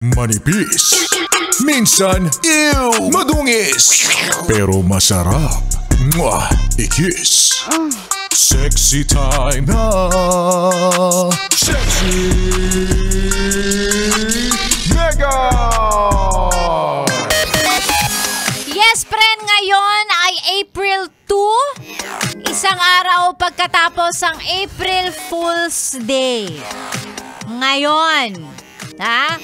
Manipis, minsan, ew, madungis, pero masarap. Mwah, ikis. Sexy time na. Sexy Mega! Yes, friend, ngayon ay April 2. Isang araw pagkatapos ang April Fool's Day. Ngayon, ha?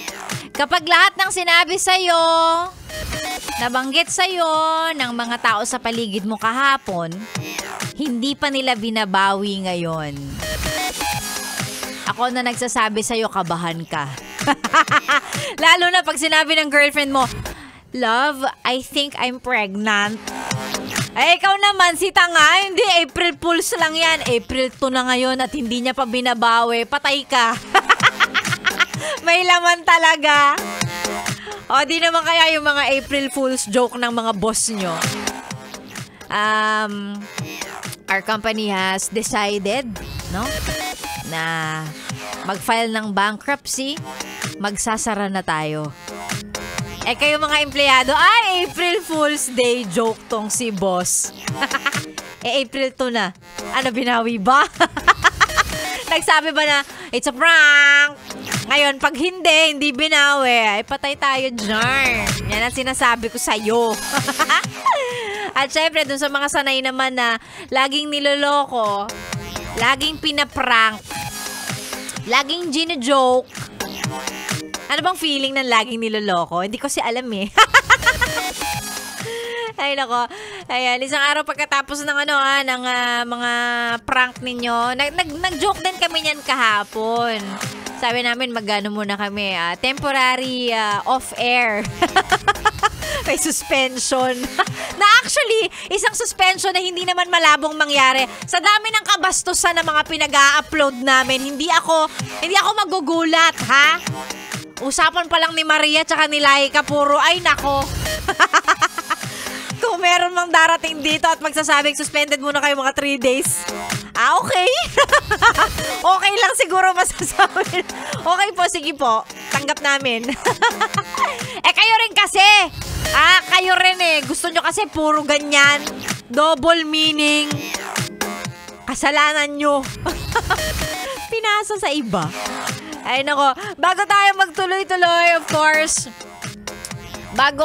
Kapag lahat ng sinabi sa'yo, nabanggit sa'yo ng mga tao sa paligid mo kahapon, hindi pa nila binabawi ngayon. Ako na nagsasabi sa'yo, kabahan ka. Lalo na pag sinabi ng girlfriend mo, "Love, I think I'm pregnant." Ay, ikaw naman, si tanga, hindi, April Fools lang yan. April 2 na ngayon at hindi niya pa binabawi. Patay ka. May laman talaga. O, di naman kaya yung mga April Fool's joke ng mga boss nyo. Our company has decided, no, na mag-file ng bankruptcy, magsasara na tayo. Eh kayo mga empleyado, ay, April Fool's Day joke tong si boss. Eh April 2 na. Ano, binawi ba? Nagsabi ba na, it's a prank? Ngayon, pag hindi binawi, ay patay tayo dyan. Yan ang sinasabi ko sa'yo. At syempre, dun sa mga sanay naman na laging niloloko, laging pinaprank, laging gina-joke. Ano bang feeling ng laging niloloko? Hindi ko si alam eh. Ay nako. Ayan, isang araw pagkatapos ng ng mga prank ninyo, nag-joke din kami niyan kahapon. Sabi namin magano muna kami, temporary off-air. May suspension. Na actually, isang suspension na hindi naman malabong mangyari. Sa dami ng kabastusan ng mga pinag-a-upload namin, hindi ako magugulat, ha? Usapan pa lang ni Maria tsaka ni Laika, puro, ay nako. Kung meron mang darating dito at magsasabing suspended muna kayo mga 3 days. Okay. Okay lang siguro masasabi. Okay po, sige po. Tanggap namin. Eh kayo rin kasi. Kayo rin eh. Gusto nyo kasi puro ganyan. Double meaning. Kasalanan nyo. Pinasa sa iba. Ay nako, bago tayo magtuloy-tuloy, of course, bago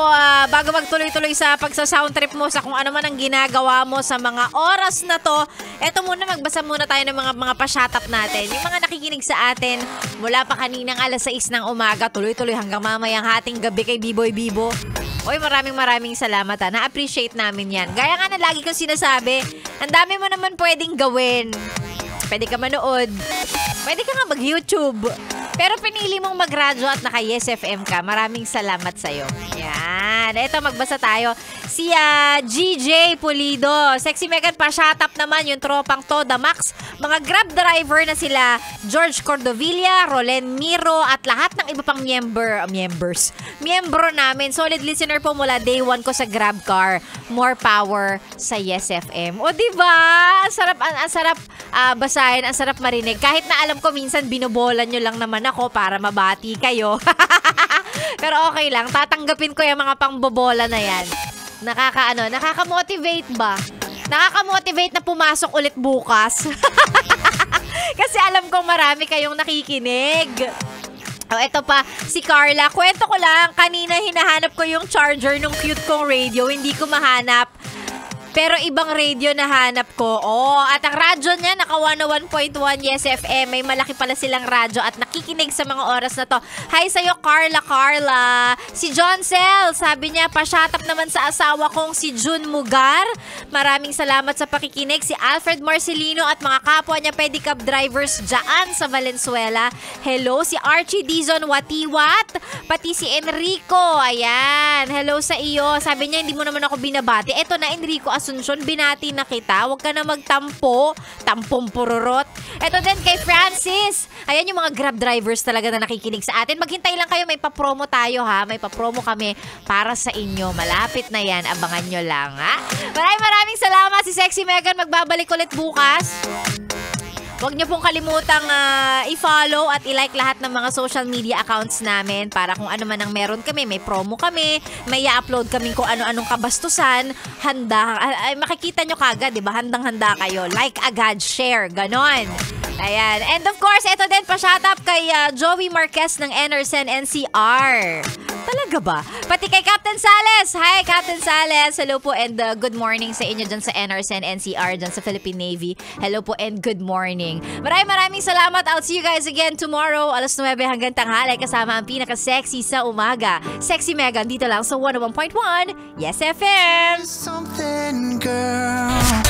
magtuloy-tuloy sa pagsa-sound trip mo sa kung ano man ang ginagawa mo sa mga oras na to, eto muna, magbasa muna tayo ng mga pa-shoutout natin. Yung mga nakikinig sa atin mula pa kaninang alas 6 ng umaga, tuloy-tuloy hanggang mamayang hating gabi kay Biboy Bibo. Oy, maraming salamat ha. Na-appreciate namin yan. Gaya nga na lagi kong sinasabi, ang dami mo naman pwedeng gawin. Pwede ka manood. Pwede ka nga mag-YouTube. Pero pinili mong mag-radyo at naka-Yes FM ka. Maraming salamat sa'yo. Yan. Ito, magbasa tayo. Si GJ Pulido. Sexy Megan, pa-shoutout naman yung tropang Toda Max. Mga Grab driver na sila George Cordovilla, Rolen Miro, at lahat ng iba pang miyembro namin. Solid listener po mula day 1 ko sa Grab car. More power sa Yes FM. O diba? Ang sarap basahin, ang sarap marinig. Kahit na alam ko minsan binobola nyo lang naman ako para mabati kayo. Pero okay lang, tatanggapin ko yung mga pangbobola na yan. Nakaka-motivate ba? Nakaka-motivate na pumasok ulit bukas. Kasi alam kong marami kayong nakikinig. Oh, eto pa, si Carla. Kwento ko lang, kanina hinahanap ko yung charger ng cute kong radio. Hindi ko mahanap. Pero ibang radio na hanap ko. Oh, at ang radyo niya naka 101.1 Yes FM. May malaki pala silang radyo at nakikinig sa mga oras na to. Hi sa'yo, Carla. Si John Cell, sabi niya, pa-shoutout naman sa asawa kong si June Mugar. Maraming salamat sa pakikinig. Si Alfred Marcelino at mga kapwa niya pedicab drivers dyan sa Valenzuela. Hello, si Archie Dizon Watiwat. Pati si Enrico. Ayan. Hello sa iyo. Sabi niya, hindi mo naman ako binabati. Eto na, Enrico Asuncion, binati na kita. Huwag ka na magtampo. Tampong pururot. Ito din kay Francis. Ayan yung mga Grab drivers talaga na nakikinig sa atin. Maghintay lang kayo. May papromo tayo ha. May papromo kami para sa inyo. Malapit na yan. Abangan nyo lang ha. Maraming salamat. Si Sexy Megan magbabalik ulit bukas. Huwag niyo pong kalimutang i-follow at i-like lahat ng mga social media accounts namin para kung ano man ang meron kami, may promo kami, may i-upload kami kung ano-anong kabastusan, makikita nyo kagad, di ba? Handang-handa kayo. Like agad, share, ganon. Ayan. And of course, ito din pa-shoutout kay Joey Marquez ng Enersen NCR. Talaga ba? Pati kay Captain Sales. Hi, Captain Sales. Hello po and good morning sa inyo dyan sa Enersen NCR, dyan sa Philippine Navy. Hello po and good morning. Maraming salamat. I'll see you guys again tomorrow, alas 9 hanggang tanghali, kasama ang pinaka-sexy sa umaga. Sexy Megan, dito lang sa 101.1 Yes FM. Something, girl.